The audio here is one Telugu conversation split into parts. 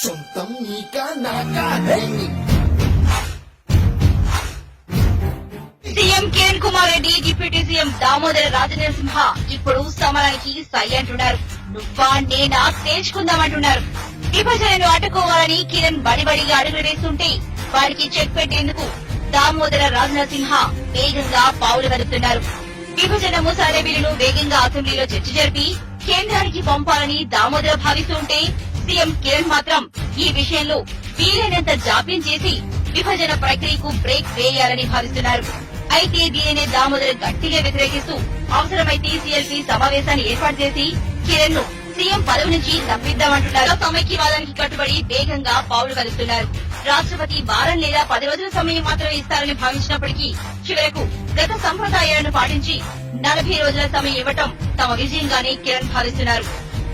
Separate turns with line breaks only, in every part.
సొంతం నీకా నాకా హేని
CM Kiran Kumar Reddy deputy CM Damodara Rajanarasimha ఇప్పుడు సమరానికి సై అంటున్నారు. నువ్వా నేనా తేల్చుకుందామంటున్నారు. విభజనను అడ్డుకోవాలని కిరణ్ బడిబడిగా అడుగులు వేస్తుంటే వారికి చెక్ పెట్టేందుకు దామోదర రాజనరసింహ వేగంగా పావులు కదుపుతున్నారు. విభజన ముసాయిదా బిల్లును వేగంగా అసెంబ్లీలో చర్చ జరిపి కేంద్రానికి పంపాలని దామోదర భావిస్తుంటే సీఎం కిరణ్ మాత్రం ఈ విషయంలో వీలైనంత జాప్యం చేసి విభజన ప్రక్రియకు బ్రేక్ వేయాలని భావిస్తున్నారు. అయితే దీనినే దామోదర గట్టిగా వ్యతిరేకిస్తూ అవసరమైతే సీఎల్పీ సమావేశాన్ని ఏర్పాటు చేసి కిరణ్ ను సీఎం పదవి నుంచి తప్పిద్దామంటున్నారు. సమైక్యవాదానికి కట్టుబడి వేగంగా పావులు కలుపుతున్నారు. రాష్ట్రపతి వారం లేదా 10 రోజుల సమయం మాత్రమే ఇస్తారని భావించినప్పటికీ చివరకు గత సంప్రదాయాలను పాటించి 40 రోజుల సమయం ఇవ్వటం తమ విజయంగానే కిరణ్ భావిస్తున్నారు.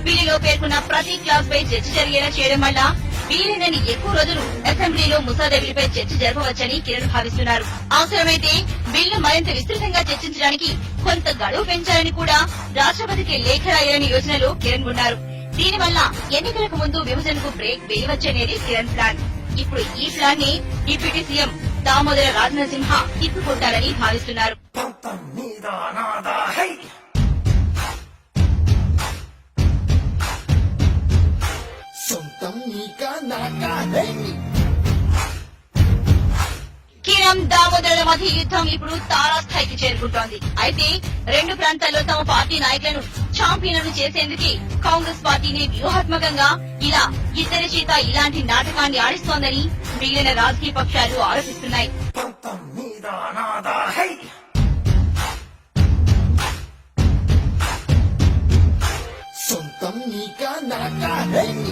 బిల్లులో పేర్కొన్న ప్రతి క్లాస్ పై చర్చ జరిగేలా చేయడం వల్ల వీలైనన్ని ఎక్కువ రోజులు అసెంబ్లీలో ముసాయిదా బిల్లుపై చర్చ జరపవచ్చని కిరణ్ భావిస్తున్నారు. అవసరమైతే బిల్లు మరింత విస్తృతంగా చర్చించడానికి కొంత గడువు పెంచాలని కూడా రాష్ట్రపతికి లేఖ రాయాలని యోచనలో కిరణ్ ఉన్నారు. దీనివల్ల ఎన్నికలకు ముందు విభజనకు బ్రేక్ వేయవచ్చనేది కిరణ్ ప్లాన్. ఇప్పుడు ఈ ప్లాన్ ని డిప్యూటీ సీఎం దామోదర రాజనరసింహ తిప్పుకుంటారని భావిస్తున్నారు.
సొంతం నీకా నాకా హేని
కిరణ్ దామోదరుల మధ్య యుద్దం ఇప్పుడు తారాస్థాయికి చేరుకుంటోంది. అయితే రెండు ప్రాంతాల్లో తమ పార్టీ నాయకులను ఛాంపియన్లను చేసేందుకే కాంగ్రెస్ పార్టీని వ్యూహాత్మకంగా ఇలా ఇద్దరి చేత ఇలాంటి నాటకాన్ని ఆడిస్తోందని మిగిలిన రాజకీయ పక్షాలు ఆరోపిస్తున్నాయి.
సొంతం నీకా నాకా హేని